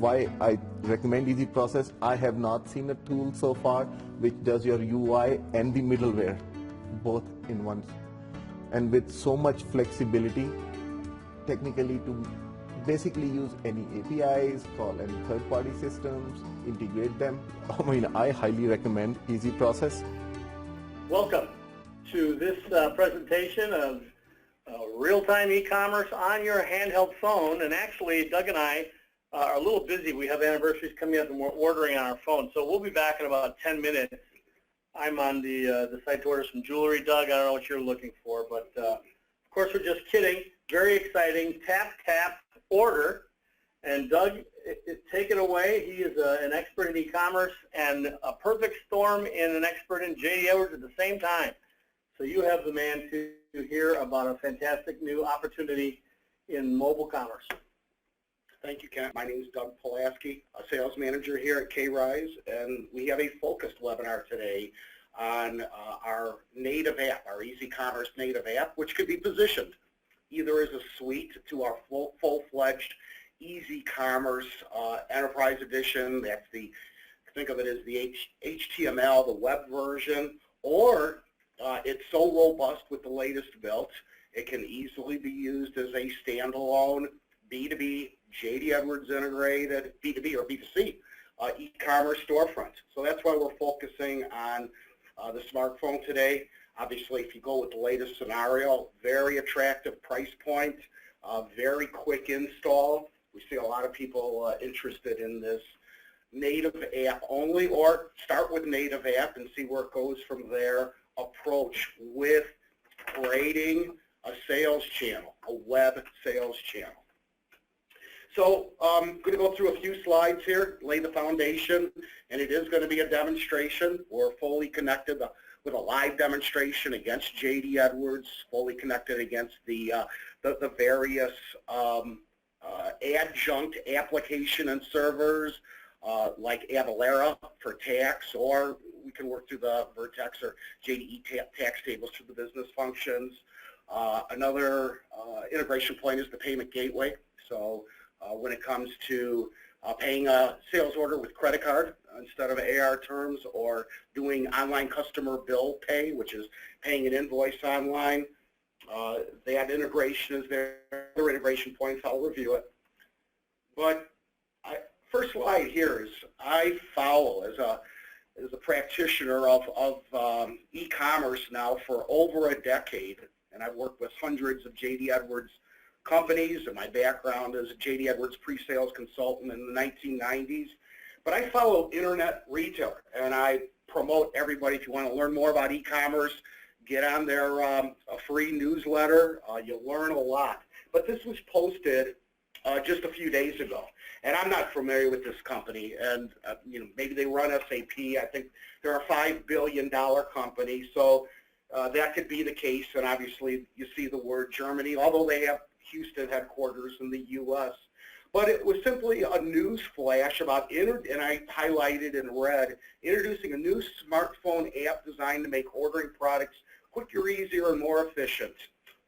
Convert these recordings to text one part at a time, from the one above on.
why I recommend Easy Process. I have not seen a tool so far which does your UI and the middleware both in one, and with so much flexibility technically to basically use any APIs, call any third-party systems, integrate them. I mean, I highly recommend Easy Process. Welcome to this presentation of real-time e-commerce on your handheld phone. And actually, Doug and I are a little busy. We have anniversaries coming up and we're ordering on our phone. So we'll be back in about 10 minutes. I'm on the site to order some jewelry. Doug, I don't know what you're looking for, but of course we're just kidding. Very exciting. Tap, tap, order. And Doug, take it away. He is an expert in e-commerce and a perfect storm in an expert in J.D. Edwards at the same time. So you have the man to hear about a fantastic new opportunity in mobile commerce. Thank you, Kent. My name is Doug Pulaski, a sales manager here at K-Rise, and we have a focused webinar today on our native app, our Easy Commerce native app, which could be positioned either as a suite to our full-fledged Easy Commerce Enterprise Edition. That's the, think of it as the HTML, the web version, or it's so robust with the latest built, it can easily be used as a standalone B2B, J.D. Edwards integrated, B2B or B2C e-commerce storefront. So that's why we're focusing on the smartphone today. Obviously, if you go with the latest scenario, very attractive price point, very quick install. We see a lot of people interested in this native app only, or start with native app and see where it goes from there. Approach with creating a sales channel, a web sales channel. So I'm going to go through a few slides here, lay the foundation, and it is going to be a demonstration. We're fully connected with a live demonstration against J.D. Edwards, fully connected against the various adjunct application and servers like Avalara for tax, or we can work through the Vertex or JDE tax tables through the business functions. Another integration point is the payment gateway. So when it comes to paying a sales order with credit card instead of AR terms, or doing online customer bill pay, which is paying an invoice online, that integration is there. Other integration points, I'll review it. But first slide here is I follow as a practitioner of e-commerce now for over a decade, and I've worked with hundreds of J.D. Edwards companies, and my background as a J.D. Edwards pre-sales consultant in the 1990s. But I follow internet retailer, and I promote everybody, if you want to learn more about e-commerce, get on their a free newsletter. You'll learn a lot. But this was posted just a few days ago, and I'm not familiar with this company, and you know, maybe they run SAP. I think they're a $5 billion company, so that could be the case. And obviously, you see the word Germany, although they have Houston headquarters in the U.S. But it was simply a news flash about, and I highlighted in red, introducing a new smartphone app designed to make ordering products quicker, easier, and more efficient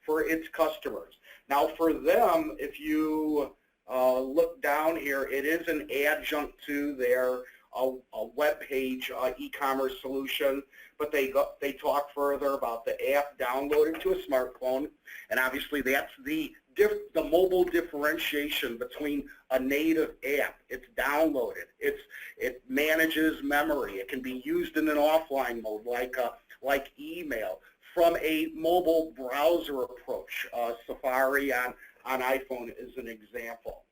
for its customers. Now for them, if you look down here, it is an adjunct to their a web page e-commerce solution, but they talk further about the app downloaded to a smartphone, and obviously that's the mobile differentiation between a native app. It's downloaded. It manages memory. It can be used in an offline mode like email from a mobile browser approach. Safari on iPhone is an example.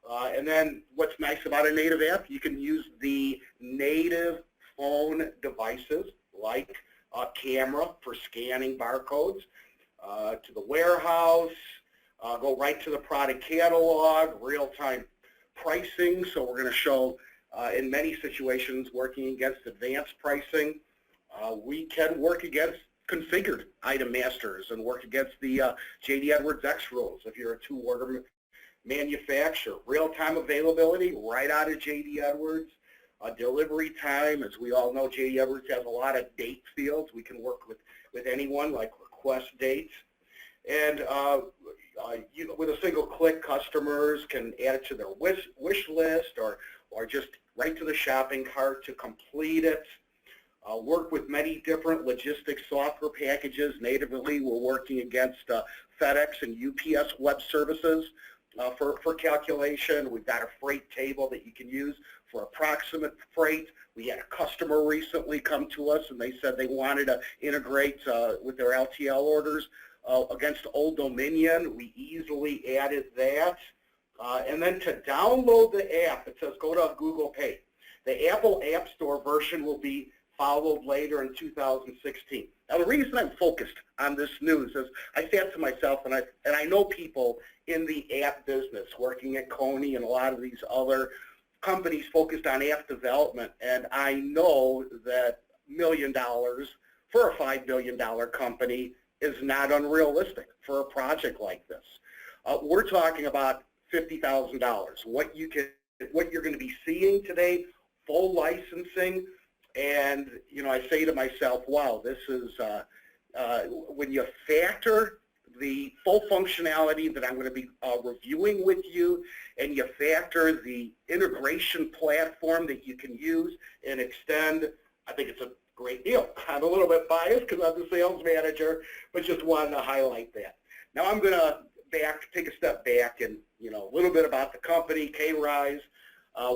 And then what's nice about a native app, you can use the native phone devices like a camera for scanning barcodes to the warehouse, go right to the product catalog, real-time pricing. So we're going to show in many situations working against advanced pricing. We can work against configured item masters and work against the J.D. Edwards X rules if you're a two-order manufacturer. Real-time availability right out of J.D. Edwards. Delivery time, as we all know, J.D. Edwards has a lot of date fields. We can work with anyone, like request dates. And with a single click, customers can add it to their wish list or just right to the shopping cart to complete it. Work with many different logistics software packages. Natively, we're working against FedEx and UPS web services for calculation. We've got a freight table that you can use for approximate freight. We had a customer recently come to us and they said they wanted to integrate with their LTL orders against Old Dominion. We easily added that. And then to download the app, it says go to Google Pay. The Apple App Store version will be followed later in 2016. Now the reason I'm focused on this news is I sat to myself and I know people in the app business working at Coney and a lot of these other companies focused on app development, and I know that $1 million for a $5 billion company is not unrealistic for a project like this. We're talking about $50,000. What you're going to be seeing today, full licensing, and I say to myself, wow, this is when you factor the full functionality that I'm going to be reviewing with you, and you factor the integration platform that you can use and extend, I think it's a great deal. I'm a little bit biased because I'm the sales manager, but just wanted to highlight that. Now I'm going to take a step back and a little bit about the company, K-Rise.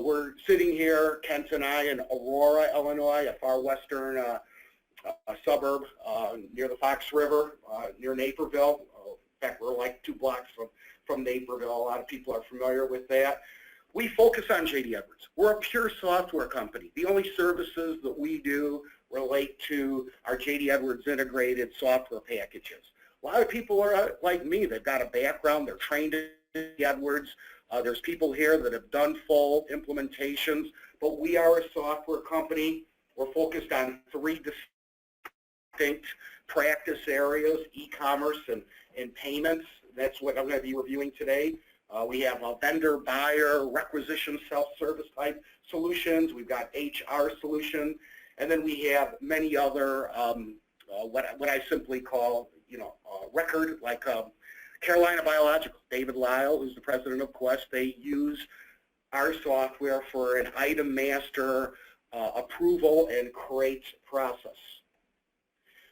We're sitting here, Kent and I, in Aurora, Illinois, a far western a suburb near the Fox River, near Naperville. In fact, we're like 2 blocks from Naperville. A lot of people are familiar with that. We focus on J.D. Edwards. We're a pure software company. The only services that we do relate to our J.D. Edwards integrated software packages. A lot of people are like me. They've got a background. They're trained in J.D. Edwards. There's people here that have done full implementations, but we are a software company. We're focused on 3 distinct practice areas, e-commerce and payments. That's what I'm going to be reviewing today. We have a vendor, buyer, requisition, self-service type solutions. We've got HR solution, and then we have many other what I simply call record, like Carolina Biological. David Lyle, who's the president of Quest, they use our software for an item master approval and crate process.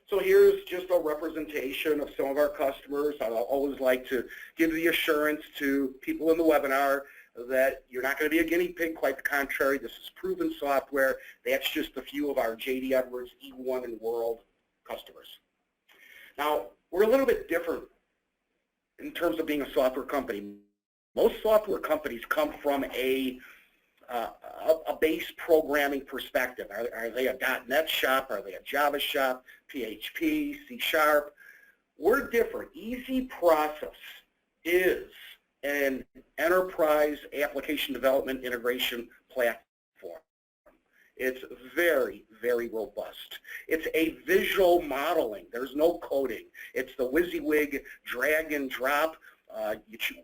So here's just a representation of some of our customers. I always like to give the assurance to people in the webinar that you're not going to be a guinea pig, quite the contrary. This is proven software. That's just a few of our J.D. Edwards E1 and World customers. Now, we're a little bit different in terms of being a software company. Most software companies come from a base programming perspective. Are they a .NET shop? Are they a Java shop? PHP, C#? We're different. Easy Process is an enterprise application development integration platform. It's very, very robust. It's a visual modeling. There's no coding. It's the WYSIWYG drag and drop.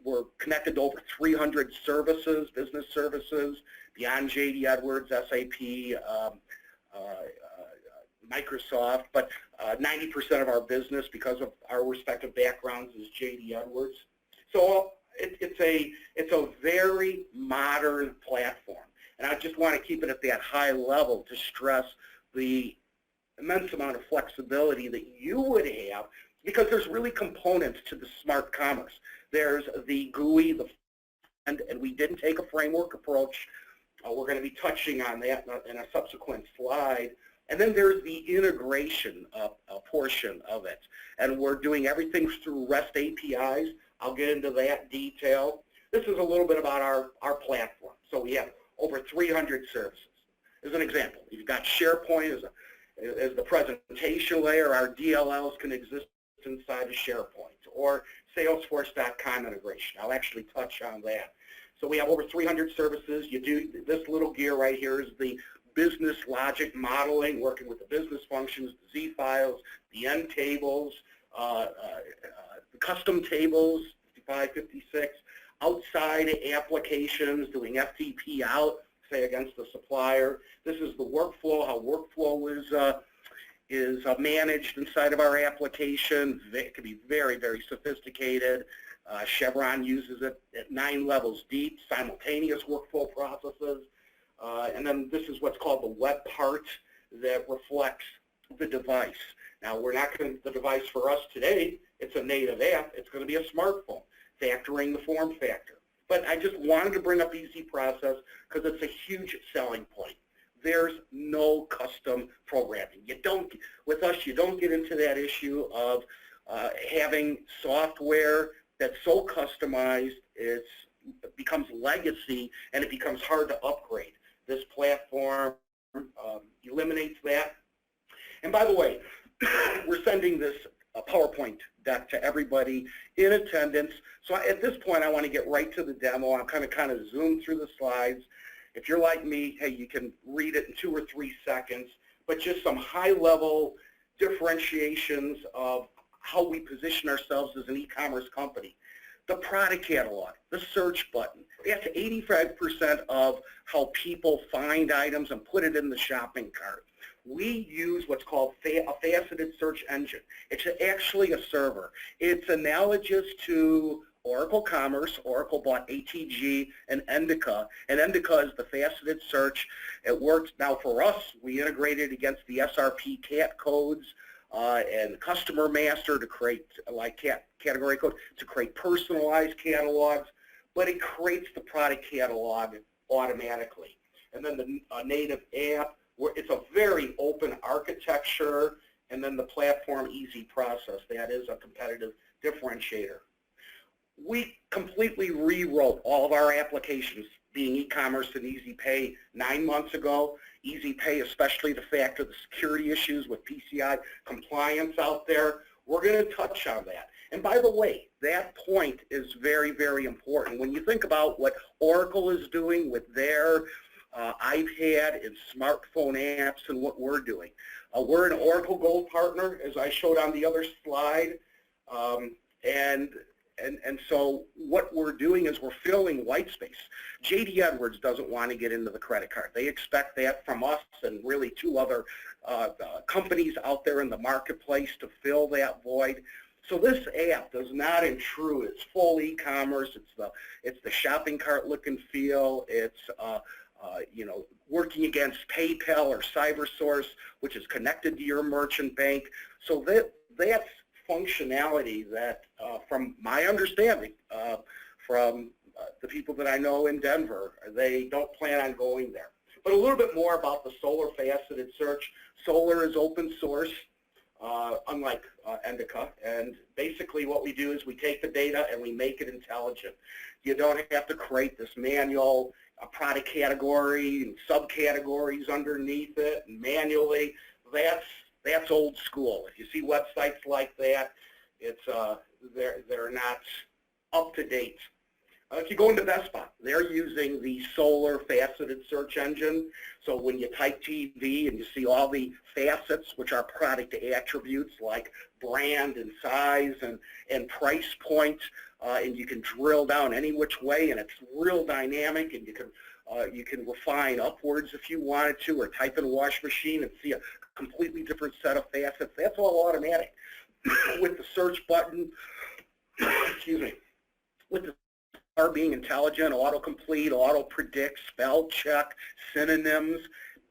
We're connected to over 300 services, business services, beyond J.D. Edwards, SAP, Microsoft, but 90% of our business, because of our respective backgrounds, is J.D. Edwards. So it's a very modern platform, and I just want to keep it at that high level to stress the immense amount of flexibility that you would have, because there's really components to the smart commerce. There's the GUI, and we didn't take a framework approach. We're going to be touching on that in a subsequent slide. And then there's the integration portion of it. And we're doing everything through REST APIs. I'll get into that detail. This is a little bit about our platform. So we have over 300 services. As an example, you've got SharePoint as the presentation layer. Our DLLs can exist inside of SharePoint, or Salesforce.com integration. I'll actually touch on that. So we have over 300 services. You do this little gear right here is the business logic modeling, working with the business functions, the Z files, the end tables, the custom tables, 55, 56, outside applications, doing FTP out, say against the supplier. This is the workflow, how workflow is managed inside of our application. It can be very, very sophisticated. Chevron uses it at 9 levels deep, simultaneous workflow processes. And then this is what's called the web part that reflects the device. Now, we're not going to, the device for us today, it's a native app. It's going to be a smartphone, factoring the form factor. But I just wanted to bring up Easy Process because it's a huge selling point. There's no custom programming. You don't, with us, you don't get into that issue of having software that's so customized, it becomes legacy and it becomes hard to upgrade. This platform eliminates that. And by the way, we're sending this PowerPoint deck to everybody in attendance. So at this point, I want to get right to the demo. I'm kind of zoom through the slides. If you're like me, hey, you can read it in 2 or 3 seconds, but just some high-level differentiations of how we position ourselves as an e-commerce company. The product catalog, the search button, that's 85% of how people find items and put it in the shopping cart. We use what's called a faceted search engine. It's actually a server. It's analogous to Oracle Commerce. Oracle bought ATG and Endica, and Endica is the faceted search. It works now for us. We integrated against the SRP CAT codes and Customer Master to create like category code to create personalized catalogs, but it creates the product catalog automatically. And then the native app, where it's a very open architecture, and then the platform Easy Process. That is a competitive differentiator. We completely rewrote all of our applications, being e-commerce and Easy Pay 9 months ago. Easy Pay, especially the fact of the security issues with PCI compliance out there, we're going to touch on that. And by the way, that point is very, very important. When you think about what Oracle is doing with their iPad and smartphone apps and what we're doing. We're an Oracle Gold partner, as I showed on the other slide. And so what we're doing is we're filling white space. JD Edwards doesn't want to get into the credit card. They expect that from us and really 2 other companies out there in the marketplace to fill that void. So this app does not intrude. It's full e-commerce. It's the shopping cart look and feel. It's you know, working against PayPal or CyberSource, which is connected to your merchant bank. So that's functionality that, from my understanding, from the people that I know in Denver, they don't plan on going there. But a little bit more about the Solr faceted search. Solr is open source, unlike Endica, and basically what we do is we take the data and we make it intelligent. You don't have to create this manual product category and subcategories underneath it and manually. That's old school. If you see websites like that, it's they're not up to date. If you go into Best Buy, they're using the Solr faceted search engine. So when you type TV and you see all the facets, which are product attributes like brand and size and price point, and you can drill down any which way, and it's real dynamic, and you can refine upwards if you wanted to, or type in a wash machine and see a completely different set of facets. That's all automatic. With the search button, excuse me, with the are being intelligent, autocomplete, auto-predict, spell check, synonyms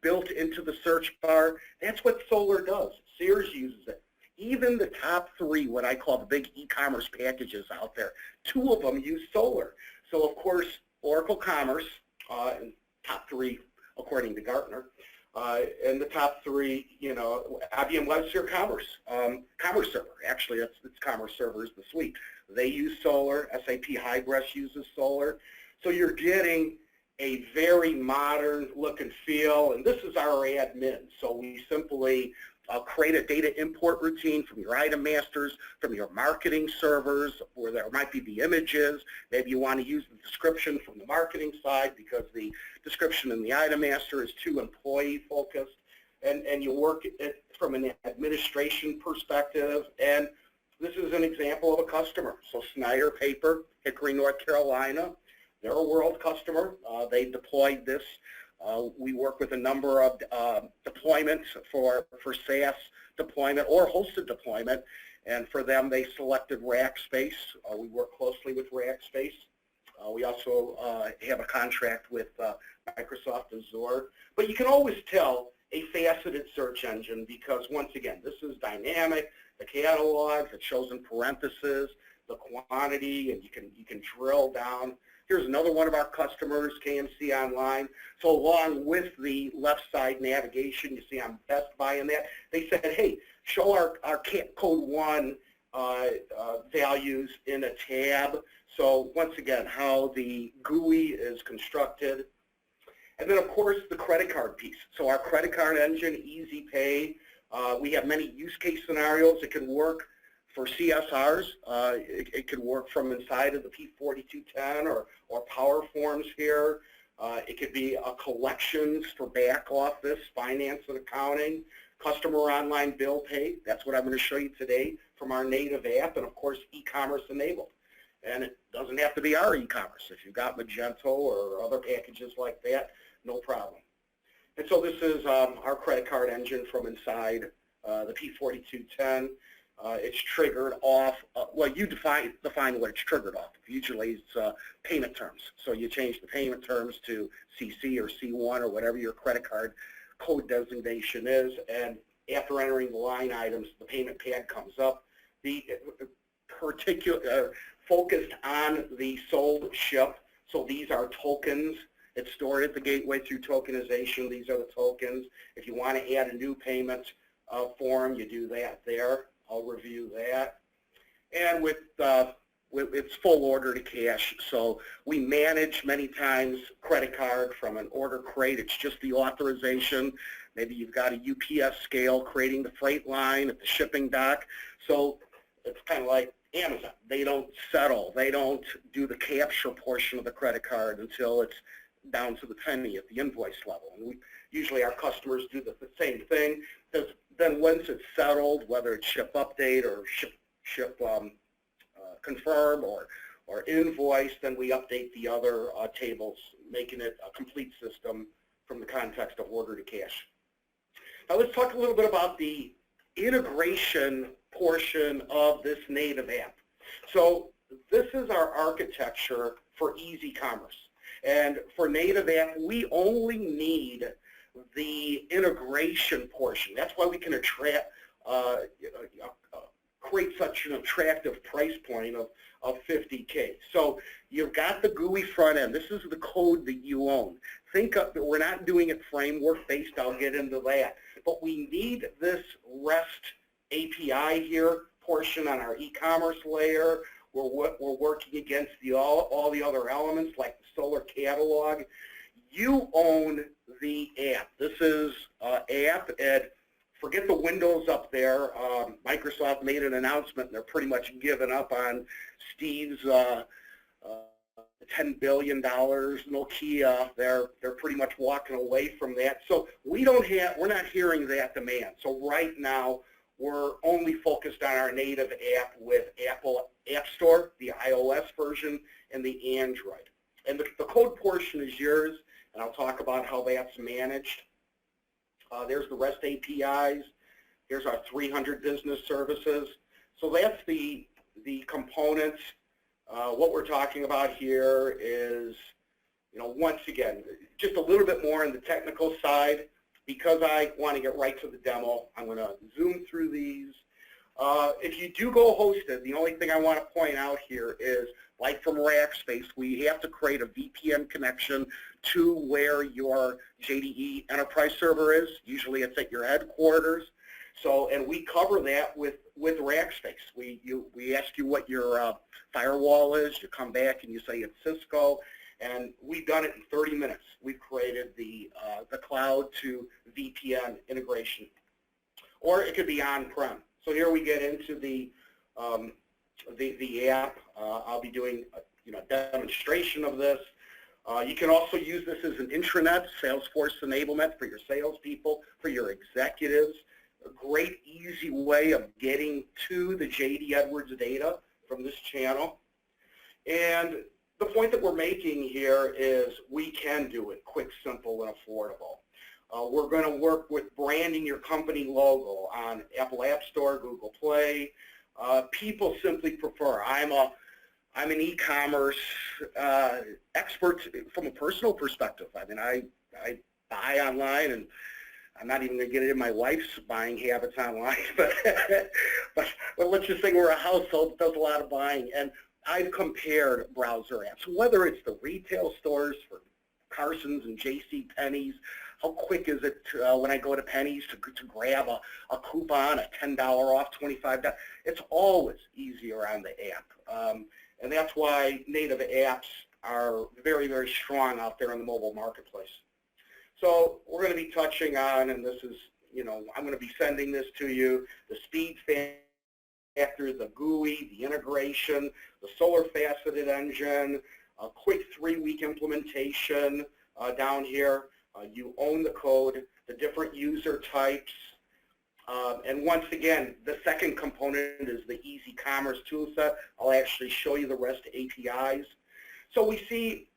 built into the search bar. That's what Solr does. Sears uses it. Even the top 3, what I call the big e-commerce packages out there, 2 of them use Solr. So of course, Oracle Commerce, and top 3 according to Gartner, and the top 3, you know, IBM WebSphere Commerce, Commerce Server. Actually, it's Commerce Server is the suite. They use Solr. SAP Hybris uses Solr. So you're getting a very modern look and feel, and this is our admin. So we simply create a data import routine from your item masters, from your marketing servers, where there might be the images. Maybe you want to use the description from the marketing side because the description in the item master is too employee focused, and you work it from an administration perspective. And this is an example of a customer. So Snyder Paper, Hickory, North Carolina, they're a world customer. They deployed this We work with a number of deployments for SaaS deployment or hosted deployment, and for them they selected Rackspace. We work closely with Rackspace. We also have a contract with Microsoft Azure. But you can always tell a faceted search engine because, once again, this is dynamic. The catalogs, it shows in parentheses the quantity, and you can drill down. Here's another one of our customers, KMC Online. So along with the left side navigation, you see I'm Best Buy in that. They said, hey, show our code 1 values in a tab. So once again, how the GUI is constructed. And then, of course, the credit card piece. So our credit card engine, Easy Pay, we have many use case scenarios. It can work for CSRs. It could work from inside of the P4210 or Power Forms here. It could be a collections for back office, finance and accounting, customer online bill pay. That's what I'm going to show you today from our native app, and of course, e-commerce enabled. And it doesn't have to be our e-commerce. If you've got Magento or other packages like that, no problem. And so this is our credit card engine from inside the P4210. It's triggered off, well, you define what it's triggered off. Usually it's payment terms. So you change the payment terms to CC or C1 or whatever your credit card code designation is, and after entering the line items, the payment pad comes up. The particular focused on the sold ship, so these are tokens. It's stored at the gateway through tokenization. These are the tokens. If you want to add a new payment form, you do that there. I'll review that. And with it's full order to cash, so we manage many times credit card from an order crate. It's just the authorization. Maybe you've got a UPS scale creating the freight line at the shipping dock. So it's kind of like Amazon. They don't settle. They don't do the capture portion of the credit card until it's down to the penny at the invoice level. And usually our customers do the same thing. Then once it's settled, whether it's ship update or ship confirm or invoice, then we update the other tables, making it a complete system from the context of order to cash. Now let's talk a little bit about the integration portion of this native app. So this is our architecture for easy commerce. And for native app, we only need the integration portion. That's why we can attract, create such an attractive price point of $50K. So you've got the GUI front end. This is the code that you own. Think of, we're not doing it framework based. I'll get into that. But we need this REST API here portion on our e-commerce layer. We're working against all the other elements like the Solar Catalog. You own the app. This is app, and forget the Windows up there. Microsoft made an announcement, and they're pretty much giving up on Steve's $10 billion. Nokia, they're pretty much walking away from that. So we're not hearing that demand. So right now, we're only focused on our native app with Apple App Store, the iOS version, and the Android. And the code portion is yours, and I'll talk about how that's managed. There's the REST APIs. Here's our 300 business services. So that's the components. What we're talking about here is, once again, just a little bit more on the technical side. Because I want to get right to the demo, I'm going to zoom through these. If you do go hosted, the only thing I want to point out here is, like from Rackspace, we have to create a VPN connection to where your JDE enterprise server is. Usually it's at your headquarters. So, and we cover that with Rackspace. We ask you what your firewall is. You come back and you say it's Cisco. And we've done it in 30 minutes. We've created the cloud to VPN integration. Or it could be on-prem. So here we get into the app. I'll be doing a demonstration of this. You can also use this as an intranet, Salesforce enablement for your salespeople, for your executives. A great, easy way of getting to the JD Edwards data from this channel. And the point that we're making here is we can do it quick, simple, and affordable. We're going to work with branding your company logo on Apple App Store, Google Play. People simply prefer. I'm an e-commerce expert from a personal perspective. I mean, I buy online, and I'm not even going to get into my wife's buying habits online, but let's just say we're a household that does a lot of buying, and I've compared browser apps, whether it's the retail stores for Carson's and J.C. Penney's. How quick is it when I go to Penny's to grab a coupon, a $10 off, $25? It's always easier on the app. And that's why native apps are very, very strong out there in the mobile marketplace. So we're going to be touching on, and this is, I'm going to be sending this to you, the speed factor, the GUI, the integration, the solar faceted engine, a quick 3-week implementation down here. You own the code, the different user types, and once again, the second component is the Easy Commerce toolset. I'll actually show you the rest of APIs. So we see,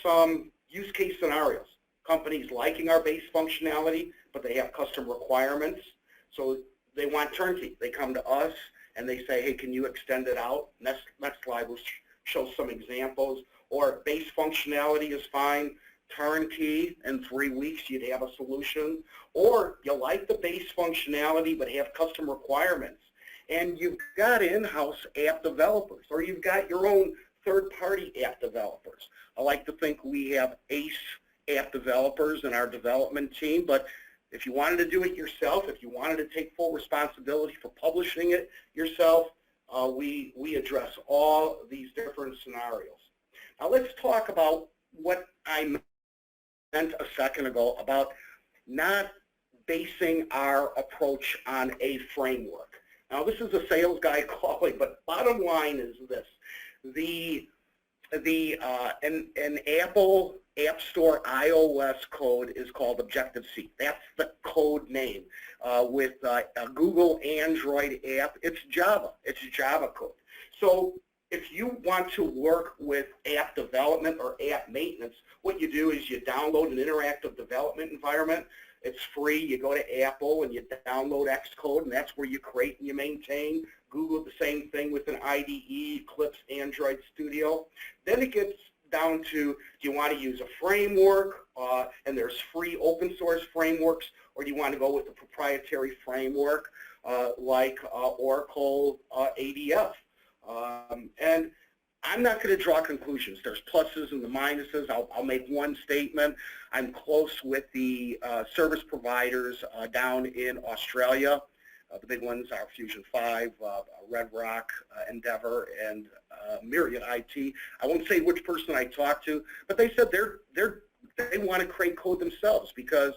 some use case scenarios. Companies liking our base functionality, but they have custom requirements. So they want turnkey. They come to us and they say, hey, can you extend it out? Next slide will show some examples. Or base functionality is fine. Turnkey, in 3 weeks you'd have a solution. Or you like the base functionality but have custom requirements, and you've got in-house app developers, or you've got your own third-party app developers. I like to think we have ace app developers in our development team, but if you wanted to do it yourself, if you wanted to take full responsibility for publishing it yourself, we address all these different scenarios. Now let's talk about what I meant a second ago about not basing our approach on a framework. Now this is a sales guy calling, but bottom line is this: an Apple App Store iOS code is called Objective-C. That's the code name. With a Google Android app, it's Java. It's Java code. So if you want to work with app development or app maintenance, what you do is you download an interactive development environment. It's free. You go to Apple and you download Xcode, and that's where you create and you maintain. Google, the same thing with an IDE, Eclipse, Android Studio. Then it gets down to, do you want to use a framework, and there's free open source frameworks, or do you want to go with a proprietary framework like Oracle ADF? And I'm not going to draw conclusions. There's pluses and the minuses. I'll make one statement. I'm close with the service providers down in Australia. The big ones are Fusion 5, Red Rock, Endeavor, and Myriad IT. I won't say which person I talked to, but they said they want to create code themselves because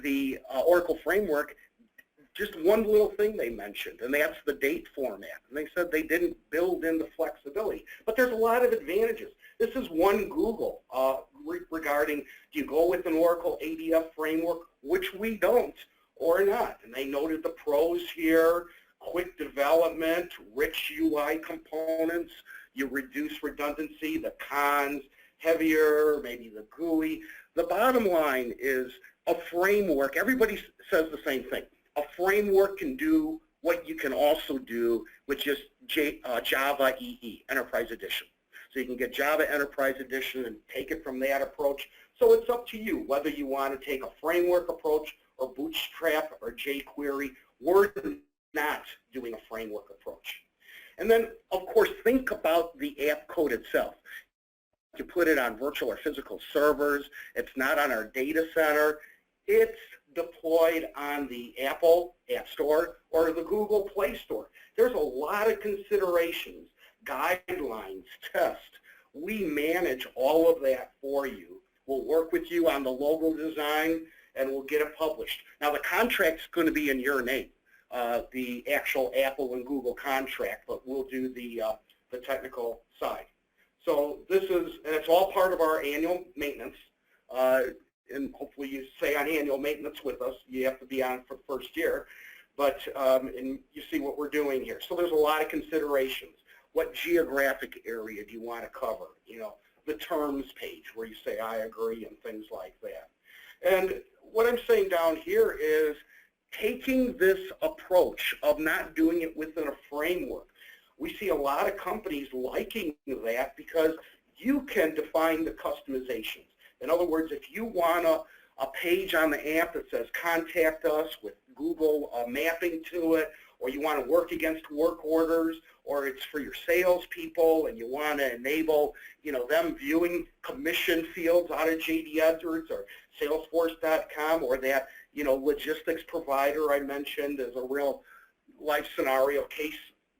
the Oracle framework, just one little thing they mentioned, and that's the date format. And they said they didn't build in the flexibility. But there's a lot of advantages. This is one Google regarding, do you go with an Oracle ADF framework, which we don't, or not? And they noted the pros here: quick development, rich UI components, you reduce redundancy. The cons: heavier, maybe the GUI. The bottom line is a framework. Everybody says the same thing. A framework can do what you can also do with just Java EE, Enterprise Edition. So you can get Java Enterprise Edition and take it from that approach. So it's up to you whether you want to take a framework approach or Bootstrap or jQuery. We're not doing a framework approach. And then, of course, think about the app code itself. You put it on virtual or physical servers. It's not on our data center. It's deployed on the Apple App Store or the Google Play Store. There's a lot of considerations, guidelines, tests. We manage all of that for you. We'll work with you on the logo design, and we'll get it published. Now, the contract's going to be in your name, the actual Apple and Google contract, but we'll do the technical side. So this is, and it's all part of our annual maintenance. And hopefully you stay on annual maintenance with us. You have to be on for the first year, but and you see what we're doing here. So there's a lot of considerations. What geographic area do you want to cover? You know, the terms page where you say I agree and things like that. And what I'm saying down here is taking this approach of not doing it within a framework. We see a lot of companies liking that because you can define the customizations. In other words, if you want a page on the app that says contact us with Google mapping to it, or you want to work against work orders, or it's for your salespeople and you want to enable, you know, them viewing commission fields out of JD Edwards or Salesforce.com, or that, you know, logistics provider I mentioned as a real life scenario case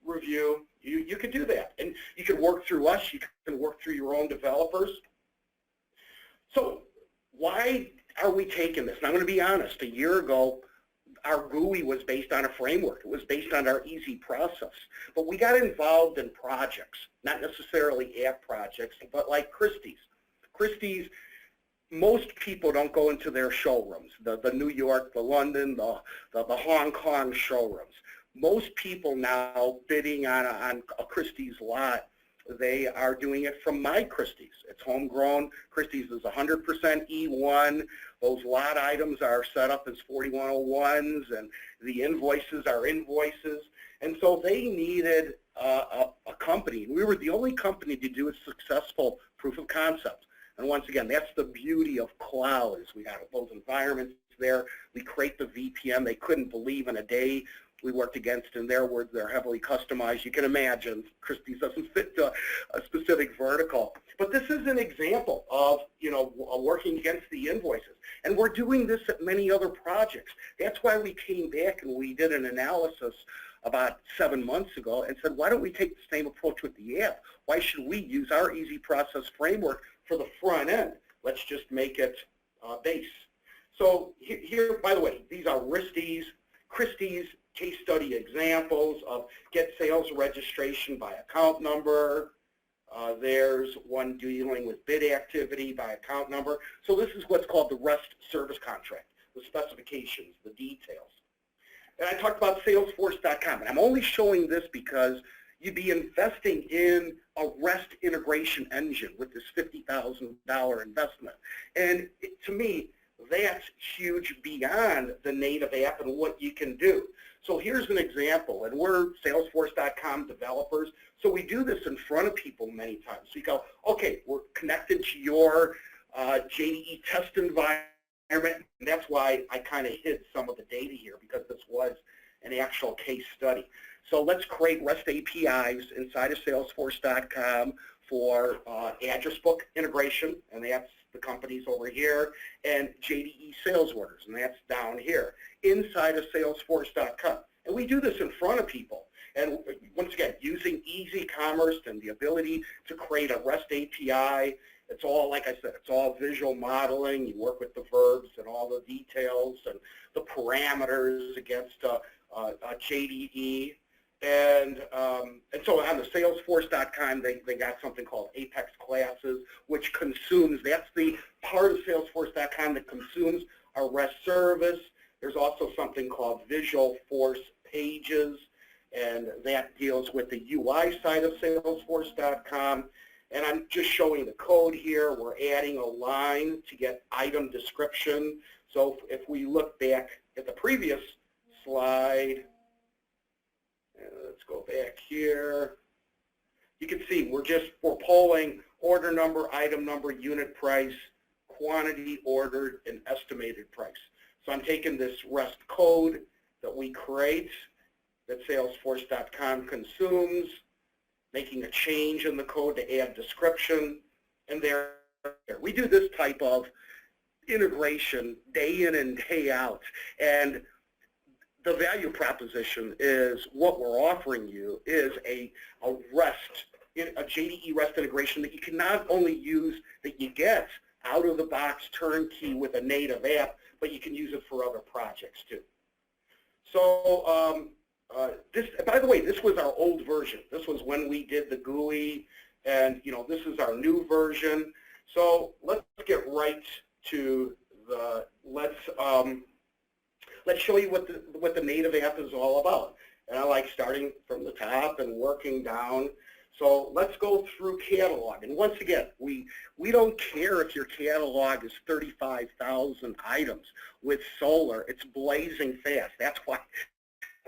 review. You can do that, and you can work through us. You can work through your own developers. So why are we taking this? And I'm going to be honest. A year ago, our GUI was based on a framework. It was based on our easy process. But we got involved in projects, not necessarily app projects, but like Christie's. Christie's, most people don't go into their showrooms, the New York, the London, the Hong Kong showrooms. Most people now bidding on a Christie's lot, they are doing it from My Christie's. It's homegrown. Christie's is 100% E1. Those lot items are set up as 4101s, and the invoices are invoices. And so they needed a company. We were the only company to do a successful proof of concept. And once again, that's the beauty of cloud, is we have those environments there. We create the VPN. They couldn't believe in a day we worked against. In their words, they're heavily customized. You can imagine Christie's doesn't fit a specific vertical. But this is an example of, you know, working against the invoices. And we're doing this at many other projects. That's why we came back and we did an analysis about 7 months ago and said, why don't we take the same approach with the app? Why should we use our easy process framework for the front end? Let's just make it base. So here, by the way, these are Christie's case study examples of get sales registration by account number. There's one dealing with bid activity by account number. So this is what's called the REST service contract, the specifications, the details. And I talked about Salesforce.com, and I'm only showing this because you'd be investing in a REST integration engine with this $50,000 investment. And to me, that's huge beyond the native app and what you can do. So here's an example, and we're Salesforce.com developers, so we do this in front of people many times. We go, okay, we're connected to your JDE test environment, and that's why I kind of hid some of the data here, because this was an actual case study. So let's create REST APIs inside of Salesforce.com for address book integration, and that's the companies over here, and JDE sales orders, and that's down here, inside of Salesforce.com. And we do this in front of people. And once again, using easy commerce and the ability to create a REST API, it's all, like I said, it's all visual modeling. You work with the verbs and all the details and the parameters against JDE. And so on the Salesforce.com, they got something called Apex Classes, which consumes, that's the part of Salesforce.com that consumes our REST service. There's also something called Visual Force Pages, and that deals with the UI side of Salesforce.com. And I'm just showing the code here. We're adding a line to get item description. So if we look back at the previous slide, let's go back here. You can see we're pulling order number, item number, unit price, quantity ordered, and estimated price. So I'm taking this REST code that we create, that Salesforce.com consumes, making a change in the code to add description, and there. We do this type of integration day in and day out. And the value proposition is what we're offering you is a JDE REST integration that you can not only use, that you get out of the box turnkey with a native app, but you can use it for other projects too. So this, by the way, this was our old version. This was when we did the GUI, and this is our new version. So let's get right to the let's show you what the native app is all about. And I like starting from the top and working down. So let's go through catalog. And once again, we don't care if your catalog is 35,000 items. With solar, it's blazing fast. That's why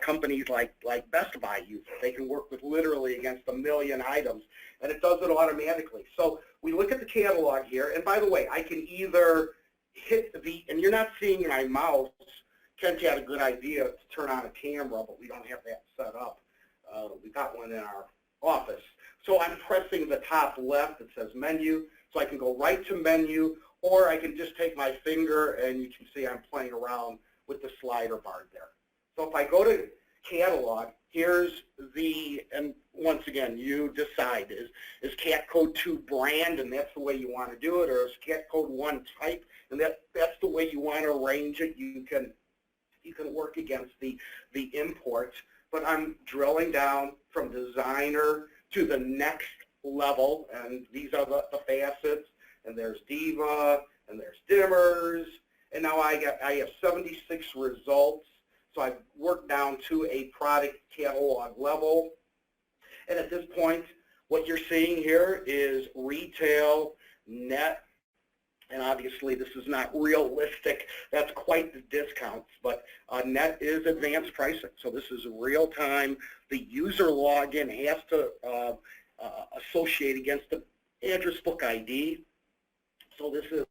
companies like Best Buy use it. They can work with literally against 1 million items, and it does it automatically. So we look at the catalog here, and by the way, I can either hit and you're not seeing my mouse. Kent had a good idea to turn on a camera, but we don't have that set up. We got one in our office. So I'm pressing the top left that says menu, so I can go right to menu, or I can just take my finger and you can see I'm playing around with the slider bar there. So if I go to catalog, here's and once again, you decide, is cat code 2 brand and that's the way you want to do it, or is cat code 1 type and that's the way you want to arrange it. You can work against the imports, but I'm drilling down from designer to the next level, and these are the facets, and there's Diva, and there's dimmers, and now I have 76 results. So I've worked down to a product catalog level. And at this point, what you're seeing here is retail, net, and obviously this is not realistic. That's quite the discounts, but net is advanced pricing. So this is real time. The user login has to associate against the address book ID. So this is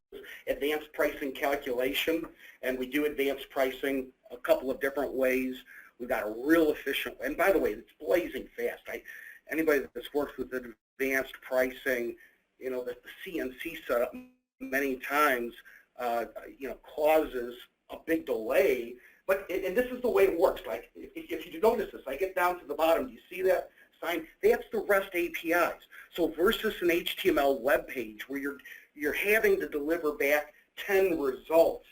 advanced pricing calculation, and we do advanced pricing a couple of different ways. We've got a real efficient, and by the way, it's blazing fast. Anybody that's worked with advanced pricing, you know, that the CNC setup many times, you know, causes a big delay. But and this is the way it works. Like if you notice this, I get down to the bottom. Do you see that sign? That's the REST APIs. So versus an HTML web page where you're having to deliver back 10 results.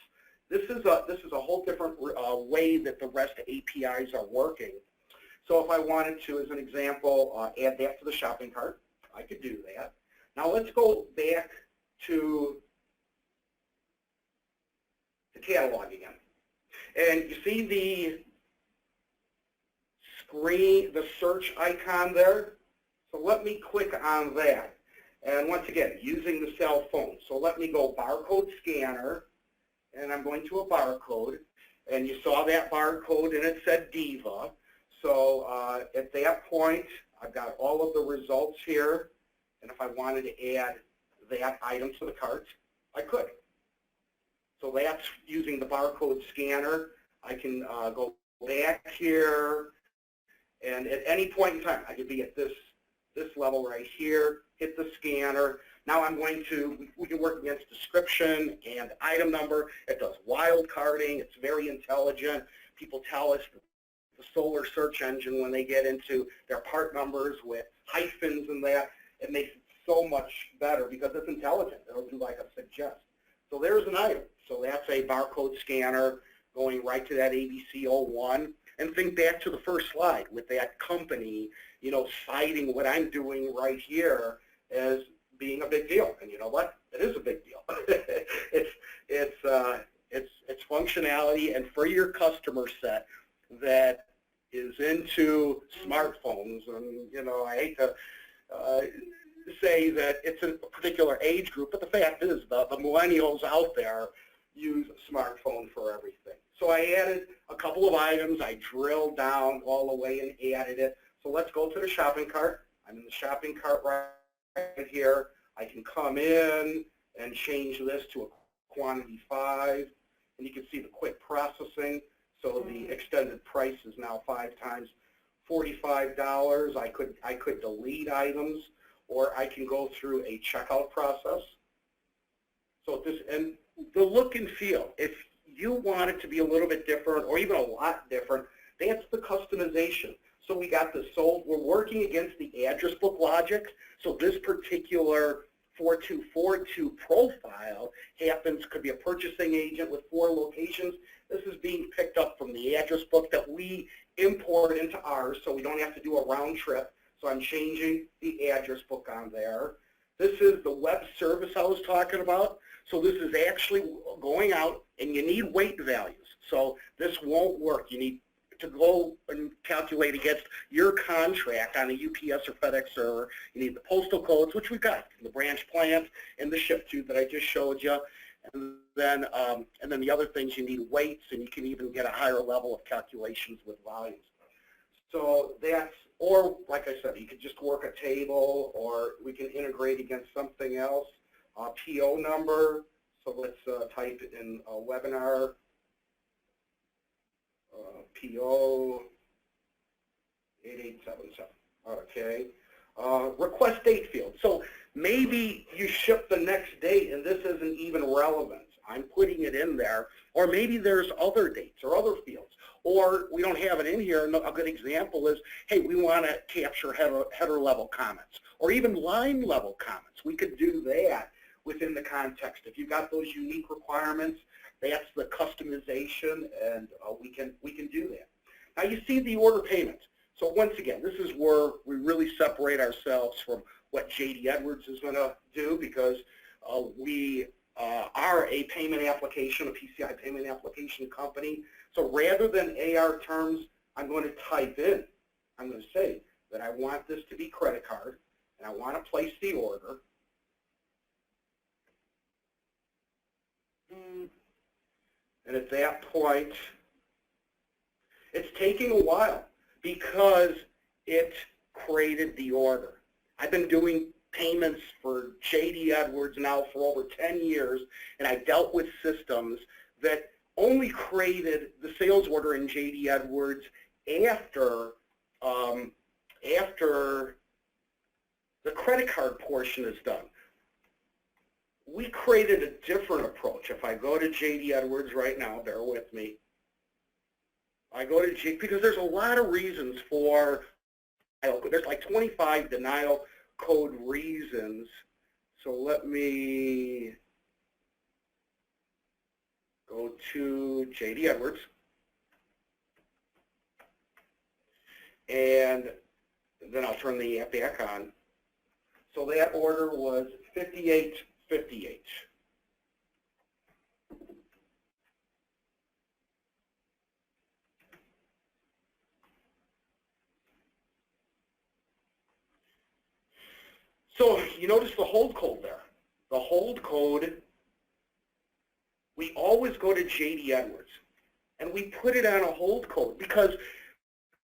This is a whole different way that the REST APIs are working. So if I wanted to, as an example, add that to the shopping cart, I could do that. Now let's go back to the catalog again. And you see the screen, the search icon there? So let me click on that. And once again, using the cell phone. So let me go barcode scanner, and I'm going to a barcode. And you saw that barcode, and it said Diva. So at that point, I've got all of the results here. And if I wanted to add that item to the cart, I could. So that's using the barcode scanner. I can go back here, and at any point in time, I could be at this level right here, hit the scanner. Now I'm going to, we can work against description and item number. It does wild carding. It's very intelligent. People tell us the Solar search engine, when they get into their part numbers with hyphens and that, it makes it so much better because it's intelligent. It'll do like a suggest. So there's an item. So that's a barcode scanner going right to that ABC01. And think back to the first slide with that company, you know, citing what I'm doing right here as being a big deal. And you know what? It is a big deal. It's functionality, and for your customer set that is into smartphones, and you know, I hate to say that it's a particular age group, but the fact is the millennials out there use a smartphone for everything. So I added a couple of items. I drilled down all the way and added it. So let's go to the shopping cart. I'm in the shopping cart right here. I can come in and change this to a quantity 5, and you can see the quick processing. So the extended price is now 5 times $45. I could delete items, or I can go through a checkout process. So this, and the look and feel, if you want it to be a little bit different or even a lot different, that's the customization. So we got this sold. We're working against the address book logic. So this particular 4242 profile could be a purchasing agent with 4 locations. This is being picked up from the address book that we import into ours, so we don't have to do a round trip. So I'm changing the address book on there. This is the web service I was talking about. So this is actually going out, and you need weight values. So this won't work. You need to go and calculate against your contract on a UPS or FedEx server, you need the postal codes, which we've got, the branch plant and the ship to that I just showed you. And then the other things, you need weights, and you can even get a higher level of calculations with volumes. So that's, or like I said, you could just work a table, or we can integrate against something else. PO number, so let's type it in a webinar. PO 8877. Okay. Request date field. So maybe you ship the next date and this isn't even relevant. I'm putting it in there. Or maybe there's other dates or other fields. Or we don't have it in here. A good example is, hey, we want to capture header level comments or even line level comments. We could do that within the context. If you've got those unique requirements, that's the customization, and we can do that. Now you see the order payment. So once again, this is where we really separate ourselves from what JD Edwards is going to do, because we are a payment application, a PCI payment application company. So rather than AR terms, I'm going to type in, I'm going to say that I want this to be credit card, and I want to place the order. And at that point, it's taking a while because it created the order. I've been doing payments for JD Edwards now for over 10 years, and I dealt with systems that only created the sales order in JD Edwards after the credit card portion is done. We created a different approach. If I go to JD Edwards right now, bear with me. I go to JD, because there's a lot of reasons for, there's like 25 denial code reasons. So let me go to JD Edwards. And then I'll turn the app back on. So that order was 5858. So you notice the hold code there. The hold code, we always go to JD Edwards, and we put it on a hold code because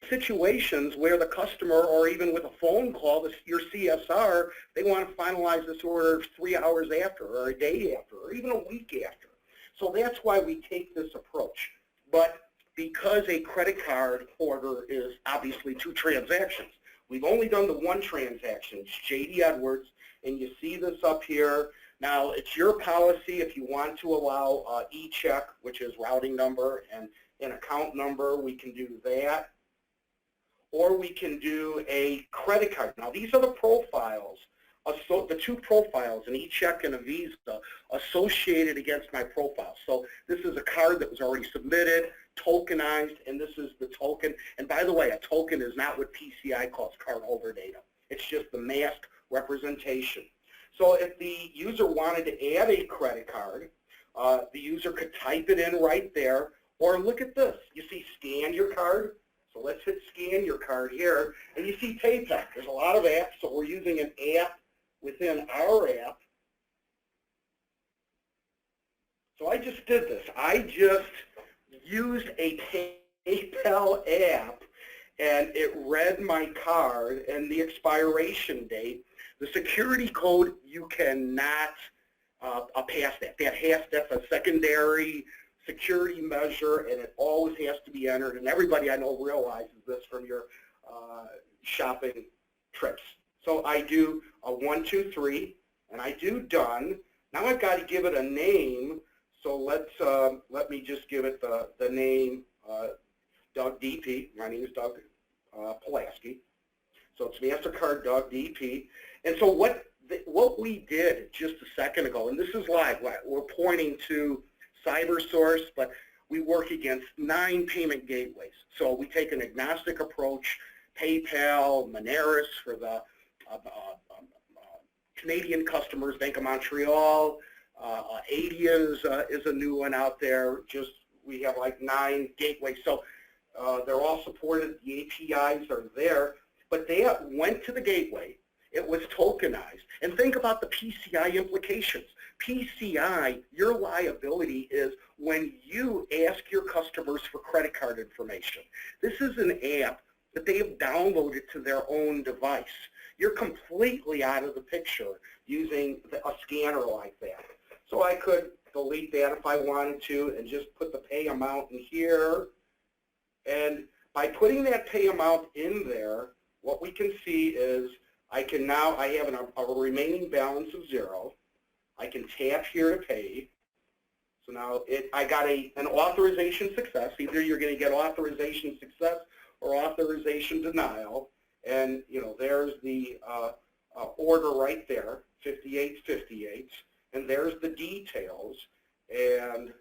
situations where the customer, or even with a phone call, your CSR, they want to finalize this order 3 hours after, or a day after, or even a week after. So that's why we take this approach. But because a credit card order is obviously 2 transactions, we've only done the 1 transaction. It's JD Edwards, and you see this up here. Now, it's your policy if you want to allow e-check, which is routing number, and an account number, we can do that. Or we can do a credit card. Now, these are the profiles, the 2 profiles, an e-check and a Visa, associated against my profile. So this is a card that was already submitted, tokenized, and this is the token. And by the way, a token is not what PCI calls cardholder data. It's just the masked representation. So if the user wanted to add a credit card, the user could type it in right there, or look at this. You see scan your card. So let's hit scan your card here, and you see PayPal. There's a lot of apps, so we're using an app within our app. So I just did this. I just used a PayPal app, and it read my card and the expiration date. The security code, you cannot pass that. That's a secondary security measure, and it always has to be entered, and everybody I know realizes this from your shopping trips. So I do a 1, 2, 3, and I do done. Now I've got to give it a name, so let me just give it the name Doug DP. My name is Doug Pulaski. So it's MasterCard Doug DP. And so what we did just a second ago, and this is live, we're pointing to CyberSource, but we work against 9 payment gateways. So we take an agnostic approach, PayPal, Moneris for the Canadian customers, Bank of Montreal, Adyen is a new one out there. We have like 9 gateways. So They're all supported. The APIs are there. But they went to the gateway. It was tokenized. And think about the PCI implications. PCI, your liability is when you ask your customers for credit card information. This is an app that they have downloaded to their own device. You're completely out of the picture using a scanner like that. So I could delete that if I wanted to and just put the pay amount in here. And by putting that pay amount in there, what we can see is I have a remaining balance of 0. I can tap here to pay. So now I got an authorization success. Either you're going to get authorization success or authorization denial. And there's the order right there, 5858. And there's the details. And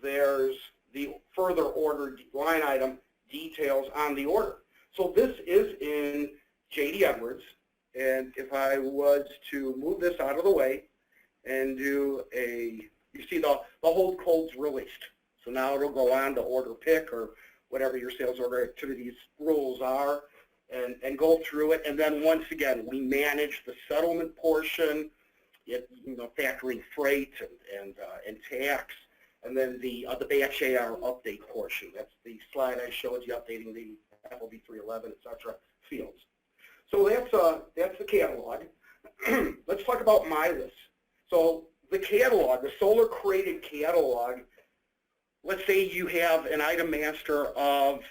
there's the further order line item details on the order. So this is in J.D. Edwards, and if I was to move this out of the way and do you see the hold code's released. So now it'll go on to order pick or whatever your sales order activities rules are and go through it. And then once again, we manage the settlement portion, factoring freight and tax, and then the batch AR update portion. That's the slide I showed you, updating the FOB 311, etc. fields. So that's the catalog. Let's talk about MyList. So the catalog, the Solar created catalog, let's say you have an item master of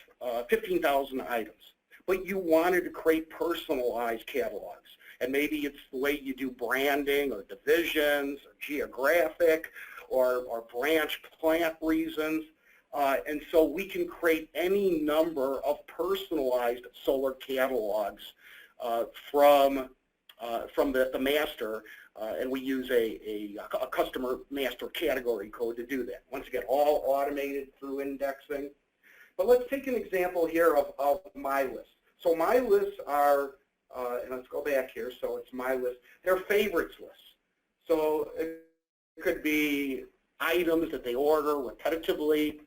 15,000 items, but you wanted to create personalized catalogs. And maybe it's the way you do branding or divisions or geographic or branch plant reasons. And so we can create any number of personalized Solar catalogs from the master, and we use a customer master category code to do that. Once again, all automated through indexing. But let's take an example here of MyList. So MyLists are, and let's go back here, so it's MyList. They're favorites lists. So it could be items that they order repetitively.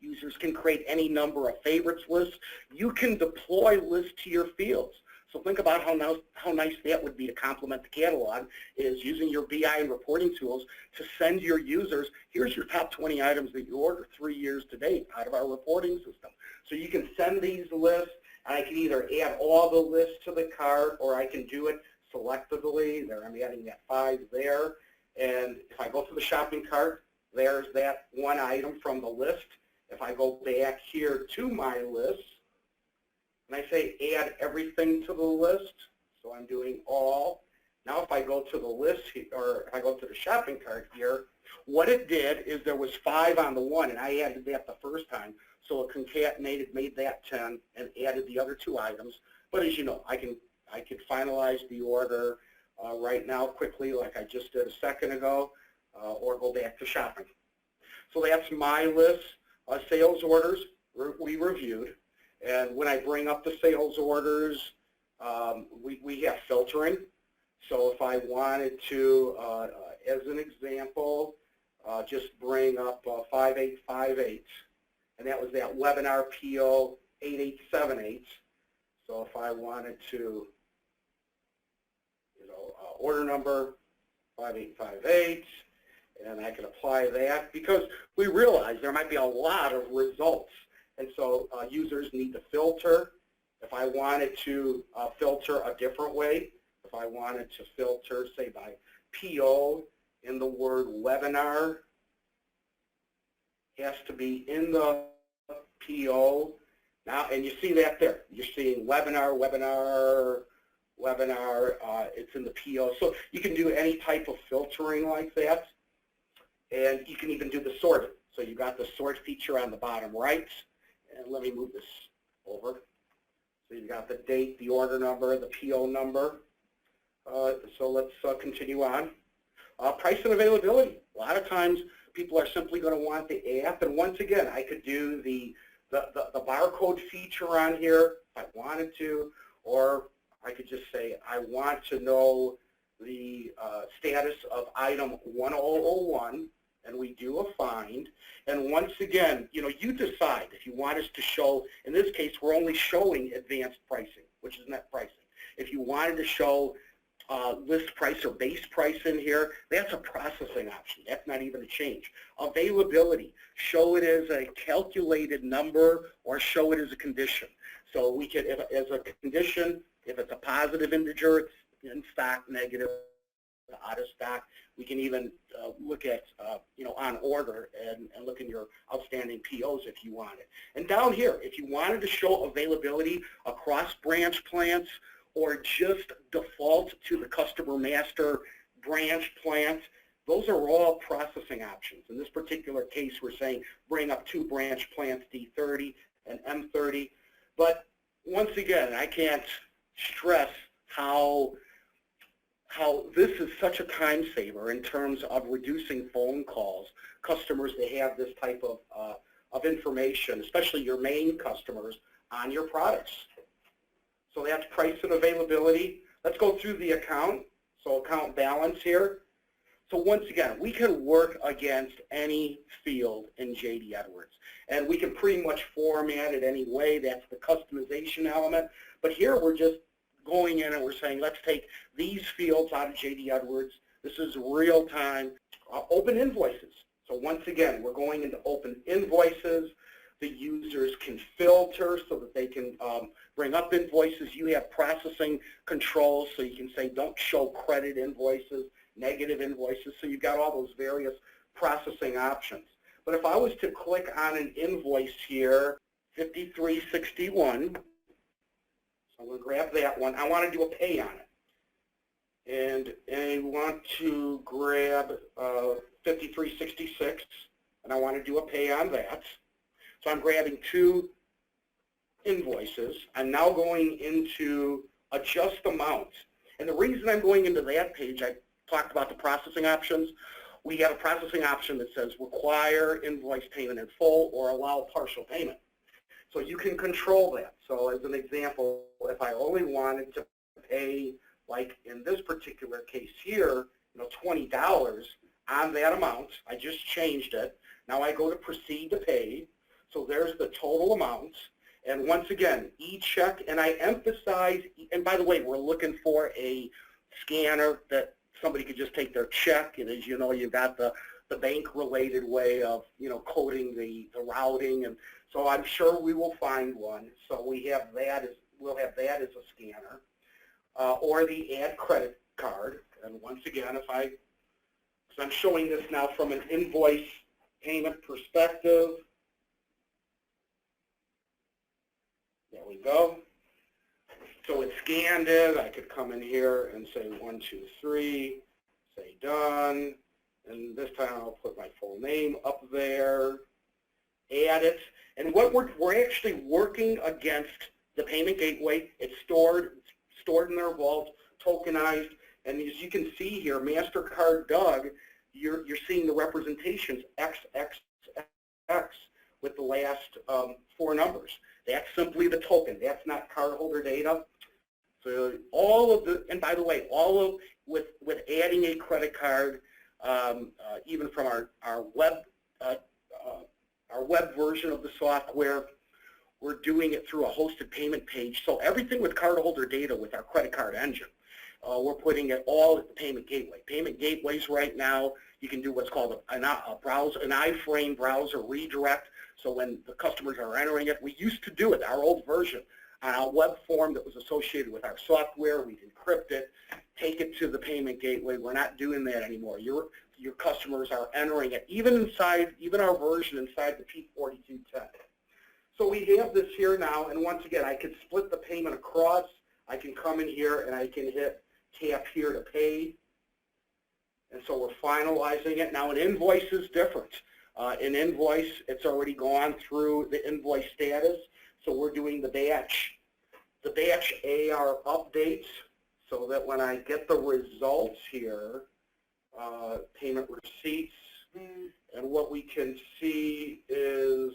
Users can create any number of favorites lists. You can deploy lists to your fields. So think about how nice that would be to complement the catalog, is using your BI and reporting tools to send your users, here's your top 20 items that you ordered 3 years to date out of our reporting system. So you can send these lists, and I can either add all the lists to the cart, or I can do it selectively. There, I'm adding that 5 there. And if I go to the shopping cart, there's that one item from the list. If I go back here to my list, and I say add everything to the list, so I'm doing all. Now if I go to the list, or if I go to the shopping cart here, what it did is there was 5 on the one, and I added that the first time. So it concatenated, made that 10, and added the other 2 items. But as you know, I could finalize the order right now quickly, like I just did a second ago, or go back to shopping. So that's my list. Sales orders we reviewed, and when I bring up the sales orders, we have filtering. So if I wanted to, as an example, just bring up 5858, and that was that webinar PO 8878. So if I wanted to, order number 5858, and I can apply that, because we realize there might be a lot of results. And so users need to filter. If I wanted to filter a different way, if I wanted to filter, say, by PO in the word webinar, has to be in the PO. Now, and you see that there. You're seeing webinar, it's in the PO. So you can do any type of filtering like that. And you can even do the sorting. So you got the sort feature on the bottom right. And let me move this over. So you've got the date, the order number, the PO number. So let's continue on. Price and availability. A lot of times people are simply going to want the app. And once again, I could do the barcode feature on here if I wanted to, or I could just say I want to know the status of item 1001, and we do a find. And once again, you know, you decide if you want us to show, in this case, we're only showing advanced pricing, which is net pricing. If you wanted to show list price or base price in here, that's a processing option. That's not even a change. Availability, show it as a calculated number or show it as a condition. So we can, if, as a condition, if it's a positive integer, it's in stock, negative, out of stock. We can even look at, you know, on order and look in your outstanding POs if you want it. And down here, if you wanted to show availability across branch plants or just default to the customer master branch plant, those are all processing options. In this particular case, we're saying bring up 2 branch plants, D30 and M30. But once again, I can't stress how this is such a time saver in terms of reducing phone calls. Customers that have this type of information, especially your main customers, on your products. So that's price and availability. Let's go through the account. So account balance here. So once again, we can work against any field in J.D. Edwards. And we can pretty much format it any way. That's the customization element. But here we're just going in and we're saying, let's take these fields out of J.D. Edwards. This is real time. Open invoices. So once again, we're going into open invoices. The users can filter so that they can bring up invoices. You have processing controls, so you can say don't show credit invoices, negative invoices. So you've got all those various processing options. But if I was to click on an invoice here, 5361, so I'm going to grab that one. I want to do a pay on it. And I want to grab 5366, and I want to do a pay on that. So I'm grabbing 2 invoices. I'm now going into adjust amount. And the reason I'm going into that page, I talked about the processing options. We have a processing option that says require invoice payment in full or allow partial payment. So you can control that. So as an example, if I only wanted to pay, like in this particular case here, you know, $20 on that amount, I just changed it. Now I go to proceed to pay. So there's the total amount. And once again, e-check, and I emphasize, and by the way, we're looking for a scanner that somebody could just take their check, and as you know, you've got the bank-related way of, you know, coding the routing, and so I'm sure we will find one. So we have that as, we'll have that as a scanner, or the add credit card. And once again, if I, because I'm showing this now from an invoice payment perspective. There we go. So it scanned it. I could come in here and say 1, 2, 3, say done. And this time I'll put my full name up there, add it. And what we're actually working against the payment gateway. It's stored in their vault, tokenized. And as you can see here, MasterCard Doug, you're seeing the representations XXX with the last 4 numbers. That's simply the token. That's not cardholder data. So all of the, and by the way, all of, with adding a credit card, even from our web version of the software, we're doing it through a hosted payment page. So everything with cardholder data with our credit card engine, we're putting it all at the payment gateway. Payment gateways right now, you can do what's called an iframe browser redirect. So when the customers are entering it, we used to do it, our old version, on a web form that was associated with our software. We'd encrypt it, take it to the payment gateway. We're not doing that anymore. Your customers are entering it, even our version inside the P4210. So we have this here now, and once again, I can split the payment across. I can come in here and I can hit tap here to pay. And so we're finalizing it. Now an invoice is different. An invoice, it's already gone through the invoice status. So we're doing the batch AR updates so that when I get the results here, payment receipts, and what we can see is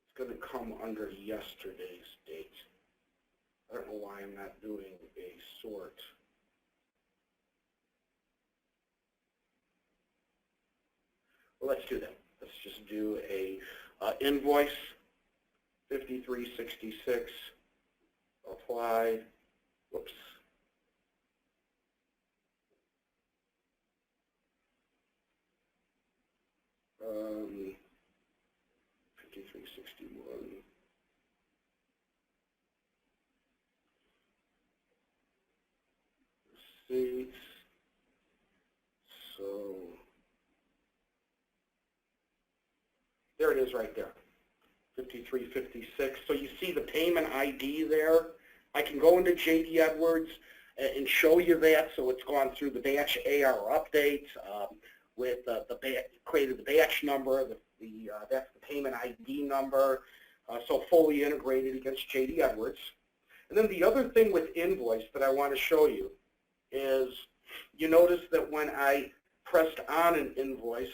it's going to come under yesterday's date. I don't know why I'm not doing a sort. Well, let's do that. Let's just do a invoice 5366. Apply. Whoops. Um, 5361. Receipts. So there it is right there. 5356. So you see the payment ID there. I can go into JD Edwards and show you that. So it's gone through the batch AR updates with created the batch number. That's the payment ID number. So fully integrated against JD Edwards. And then the other thing with invoice that I want to show you is you notice that when I pressed on an invoice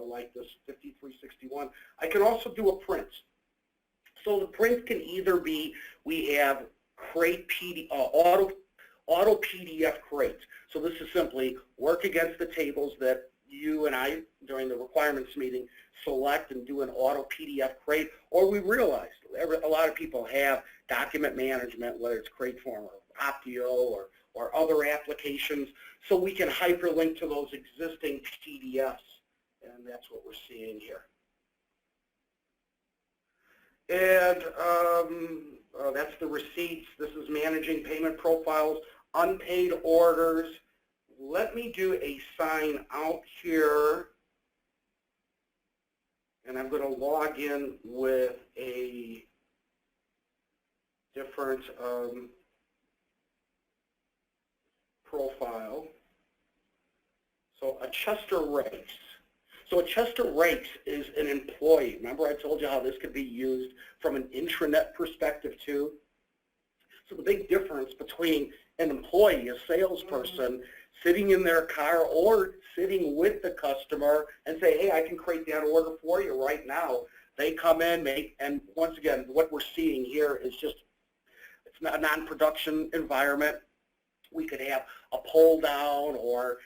like this 5361, I can also do a print. So the print can either be, we have crate auto PDF crates. So this is simply work against the tables that you and I, during the requirements meeting, select and do an auto PDF crate, or we realized a lot of people have document management, whether it's Crateform or Optio or other applications, so we can hyperlink to those existing PDFs, and that's what we're seeing here. And that's the receipts. This is managing payment profiles, unpaid orders. Let me do a sign out here, and I'm going to log in with a different profile. So a Chester Rakes. So a Chester Rakes is an employee. Remember I told you how this could be used from an intranet perspective too? So the big difference between an employee, a salesperson, sitting in their car or sitting with the customer and say, hey, I can create that order for you right now. They come in, and once again, what we're seeing here is just, it's not a non-production environment. We could have a pull down or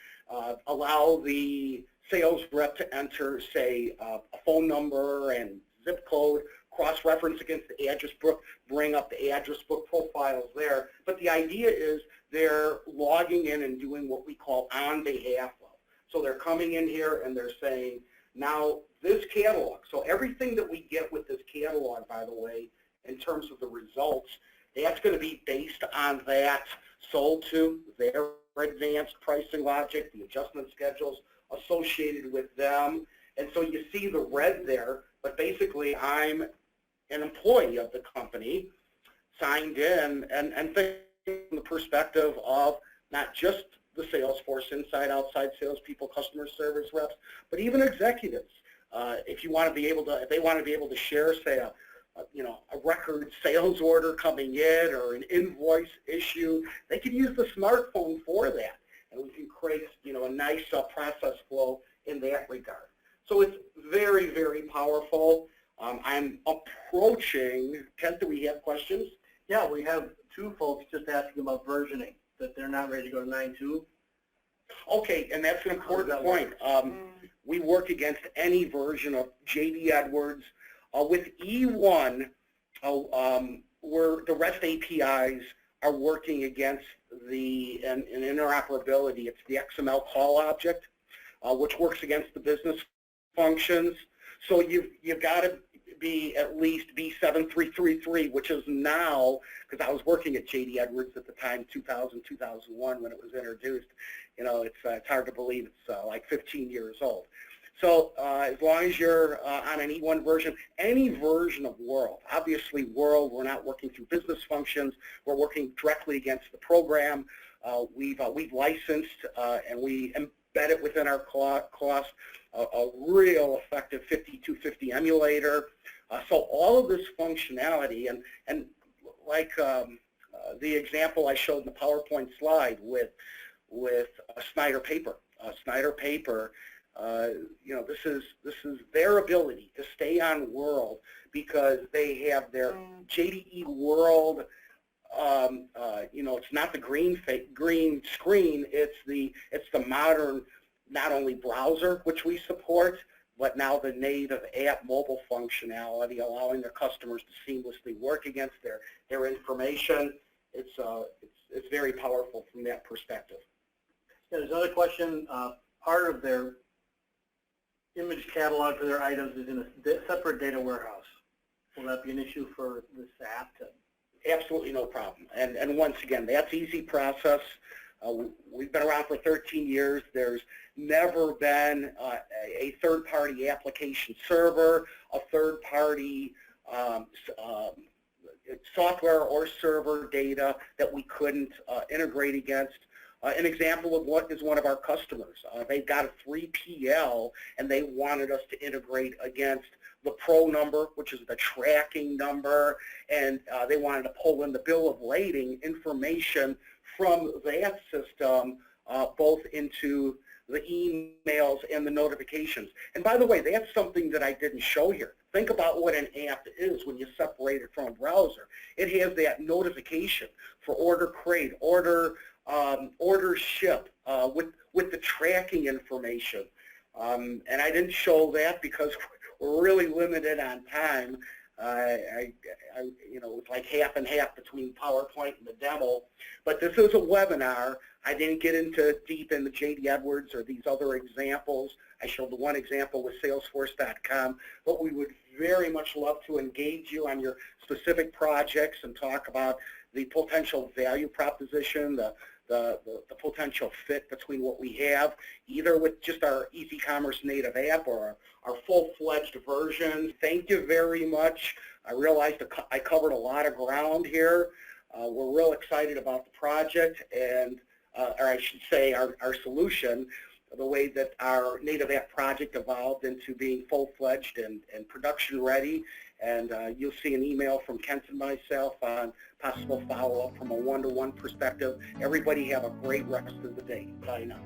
allow the sales rep to enter, say, a phone number and zip code, cross-reference against the address book, bring up the address book profiles there. But the idea is they're logging in and doing what we call on behalf of. So they're coming in here and they're saying, now this catalog, so everything that we get with this catalog, by the way, in terms of the results, that's going to be based on that sold to, their advanced pricing logic, the adjustment schedules associated with them. And so you see the red there, but basically I'm an employee of the company, signed in, and think from the perspective of not just the sales force, inside, outside salespeople, customer service reps, but even executives. If you want to be able to, if they want to be able to share, say, a record sales order coming in or an invoice issue, they can use the smartphone for that, and we can create, a nice process flow in that regard. So it's very, very powerful. I'm approaching. Kent, do we have questions? Yeah, we have two folks just asking about versioning, that they're not ready to go to 9.2. Okay, and that's an important point. We work against any version of JD Edwards. With E1, where the REST APIs are working against an interoperability. It's the XML call object, which works against the business functions. So you've got to be at least B7333, which is now, because I was working at JD Edwards at the time, 2000, 2001, when it was introduced. It's hard to believe it's like 15 years old. So as long as you're on an E1 version, any version of World, obviously World, we're not working through business functions, we're working directly against the program. We've licensed and we embed it within our cost, a real effective 5250 emulator. So all of this functionality, and like the example I showed in the PowerPoint slide with Snyder Paper. Snyder Paper, this is their ability to stay on World because they have their JDE World it's not the green screen. It's the modern, not only browser which we support, but now the native app mobile functionality, allowing their customers to seamlessly work against their information. It's very powerful from that perspective. Yeah, there's another question. Part of their image catalog for their items is in a separate data warehouse. Will that be an issue for this app? Absolutely no problem. And once again, that's easy process. We've been around for 13 years. There's never been a third-party application server, a third-party software or server data that we couldn't integrate against. An example of what is one of our customers. They've got a 3PL and they wanted us to integrate against the pro number, which is the tracking number, and they wanted to pull in the bill of lading information from that system both into the emails and the notifications. And by the way, that's something that I didn't show here. Think about what an app is when you separate it from a browser. It has that notification for order crate, order ship with the tracking information. And I didn't show that because we're really limited on time. It's like half and half between PowerPoint and the demo. But this is a webinar. I didn't get into deep into J.D. Edwards or these other examples. I showed the one example with Salesforce.com. But we would very much love to engage you on your specific projects and talk about the potential value proposition, the potential fit between what we have, either with just our EasyCommerce native app or our full-fledged version. Thank you very much. I realized I covered a lot of ground here. We're real excited about the project and, or I should say our solution, the way that our native app project evolved into being full-fledged and production ready. And you'll see an email from Kent and myself on possible follow-up from a one-to-one perspective. Everybody have a great rest of the day. Bye now.